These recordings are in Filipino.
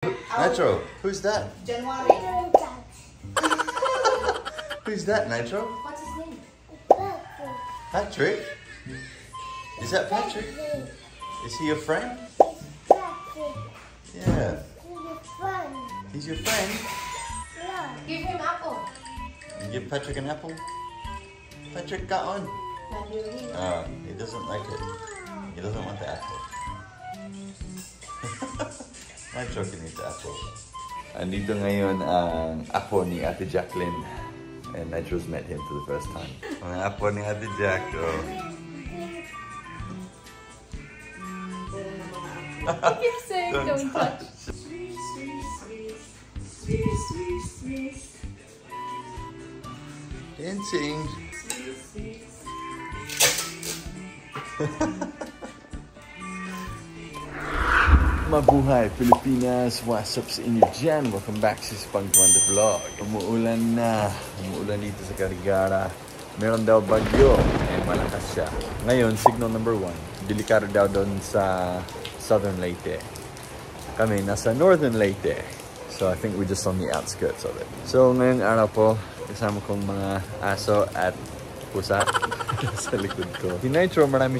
Nitro, who's that? January. Who's that, Nitro? What's his name? Patrick? Is that Patrick? Is he your friend? Yeah. He's your friend? Give him apple. You give Patrick an apple? Patrick got one. He doesn't like it. He doesn't want the apple. Nitro can eat the apple. Andito ngayon ang apo ni Ate Jacqueline. And Nitro's met him for the first time. Ang apo ni Ate Jack. Oh. I keep saying don't touch. Dancing. Mabuhay Pilipinas! What's up sa inyo dyan? Welcome back sa Spangtuan the Vlog. Umuulan na. Umuulan dito sa Carigara. Meron daw bagyo. Malakas siya. Ngayon, signal number 1. Delikado daw doon sa Southern Leyte. Kami nasa Northern Leyte. So I think we're just on the outskirts of it. So ngayong araw po, kasama kong mga aso at pusa sa likod ko. Si Nitro, marami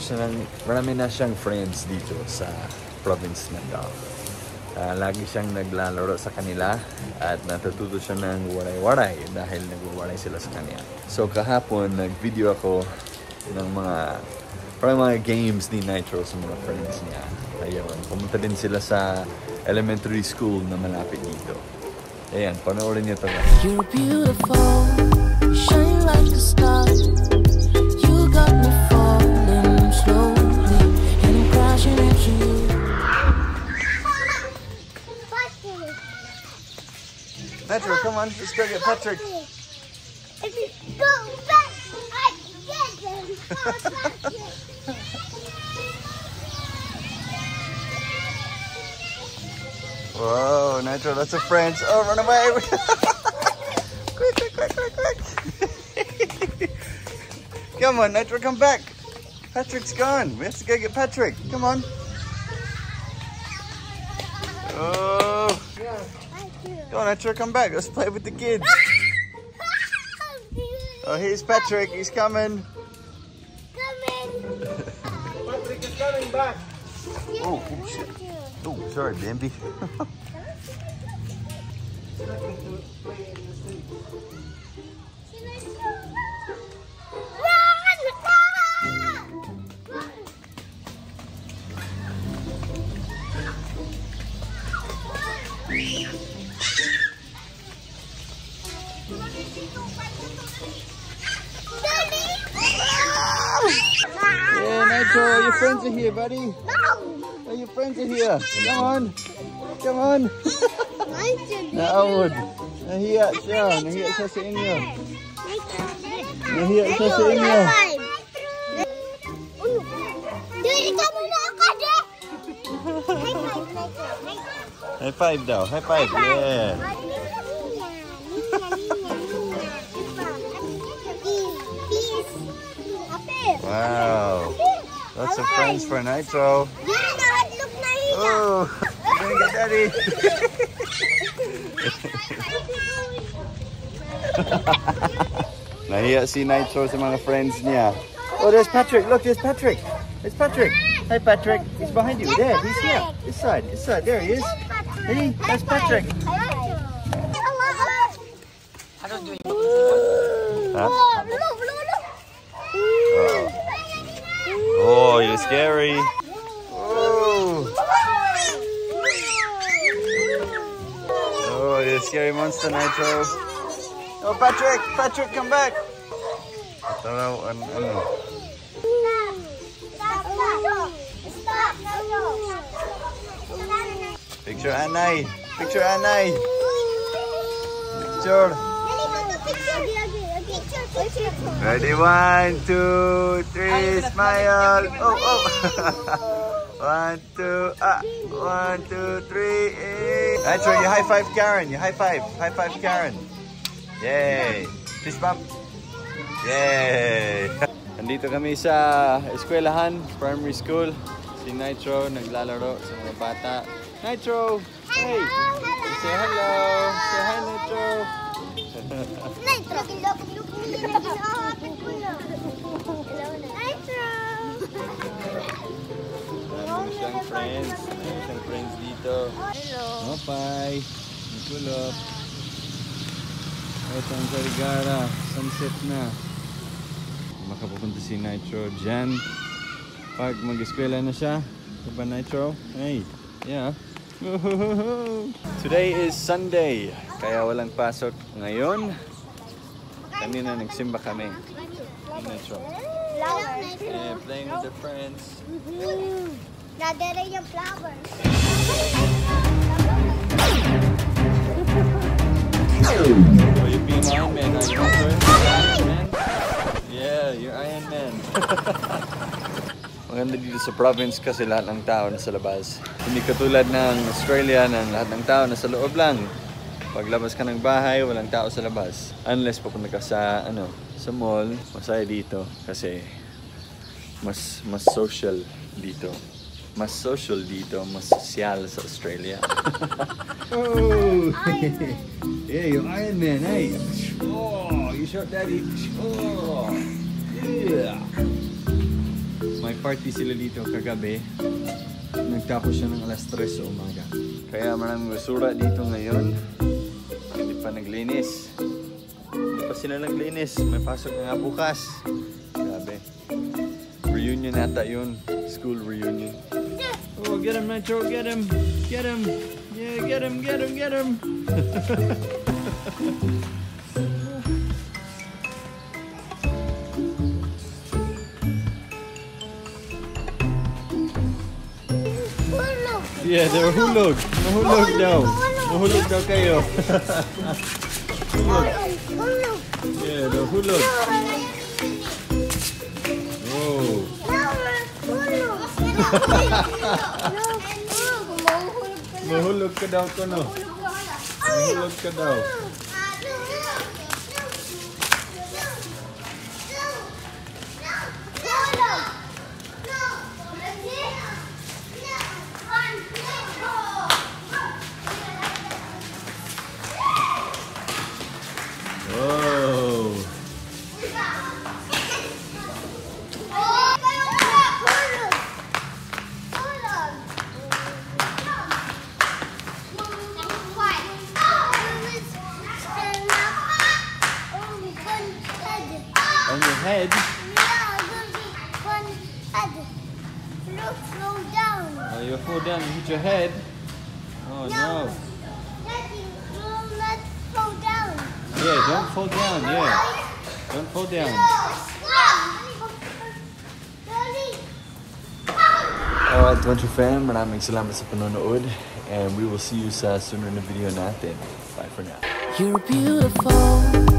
na siyang friends dito sa province ng Davao. Lagi siyang naglalaro sa kanila at natututo siya ng waray-waray dahil nagwawaray sila sa kanya. So kahapon, nag-video ako ng mga games ni Nitro sa mga friends niya. Ayun, pumunta din sila sa elementary school na malapit dito. Ayan, panoorin niyo ito. You're beautiful, you shine like a star. You got me falling slowly, and I'm crashing into you. Nitro, come on, let's go get Patrick. If you go back, I get him. Whoa, Nitro, that's a French. Oh, run away. Quick, quick, quick, quick, quick. Come on, Nitro, come back. Patrick's gone. We have to go get Patrick. Come on. Oh. Go on, Nitro, come back. Let's play with the kids. Oh, here's Patrick. He's coming. Patrick is coming back. Oh, shit. Oh, sorry, Bambi. Yeah, Nitro, your friends are here, buddy. Oh, your friends are here. Come on. Come on. Naawod. Nahiya siya. Nahiya siya sa inyo. Nahiya siya sa inyo. High five daw. High five. Yeah. Wow. Lots of friends for Nitro. Oh, gonna get daddy. Nahiya si Nitro sa mga friends niya. Oh, there's Patrick. Look, there's Patrick. There's Patrick. Hi, Patrick. He's behind you. There, he's here. This side. This side. There he is. Hey, that's Patrick. Huh? Oh, you're scary. Oh. Oh, you're a scary monster, Nitro. Oh, Patrick! Patrick, come back! Picture Anay! Picture Anay! Picture! Ready, 1, 2, 3, smile! Oh, oh! 1, 2, 1, 2, 3, Nitro, you high five Karen, you high five Karen. Yay! Fist bump. Yay! Nandito kami sa eskwelahan, primary school. Si Nitro naglalaro sa mga bata. Nitro! Hey! Say hello! Say hi, Nitro! Nitro! Marami siyang friends. Marami siyang friends dito. Hello. Mapay! Nikulop! Ito ang Karigara. Sunset na. Makapupunta si Nitro dyan. Pag mag-eskwela na siya. Diba, Nitro? Hey! Yeah! Today is Sunday. Kaya walang pasok ngayon. Kanina nagsimba kami. Nitro. Yeah, playing with their friends. Nadere yung flowers. Oh, you're being Iron Man, are you, Iron Man? Yeah, you're Iron Man. Maganda dito sa province kasi lahat ng tao nasa labas. Hindi katulad ng Australia na lahat ng tao nasa loob lang. Paglabas ka ng bahay, walang tao sa labas. Unless pupunta ka sa, sa mall, masaya dito kasi mas social dito. Mas social dito, mas sosyal sa Australia. Oh! Yeah, you're Iron Man, hey! Oh, you shot daddy! Oh! Yeah! May party sila dito kagabi. Nagtapos siya ng alas 3 sa umaga. Kaya maraming basura dito ngayon. Hindi pa naglinis. Hindi pa sila naglinis. May pasok na nga bukas. Grabe. Reunion nata yun. School reunion. Oh, get him, Nitro! Get him! Get him! Yeah, get him! Get him! Get him! Yeah, they're hulog. Nahulog daw. Nahulog daw kayo. Hulog. Yeah, they're hulog. Oh. Mahulog ka daw ko, no? Mahulog ka daw. Oh. On your head? Look, slow down. Oh, you fall down and hit your head? Oh no. Daddy, let's fall down. Yeah, don't fall down. Yeah. Don't fall down. Alright, Country Fam, maraming salamat sa panonood. And we will see you sa sunod na video natin. Bye for now. You're beautiful.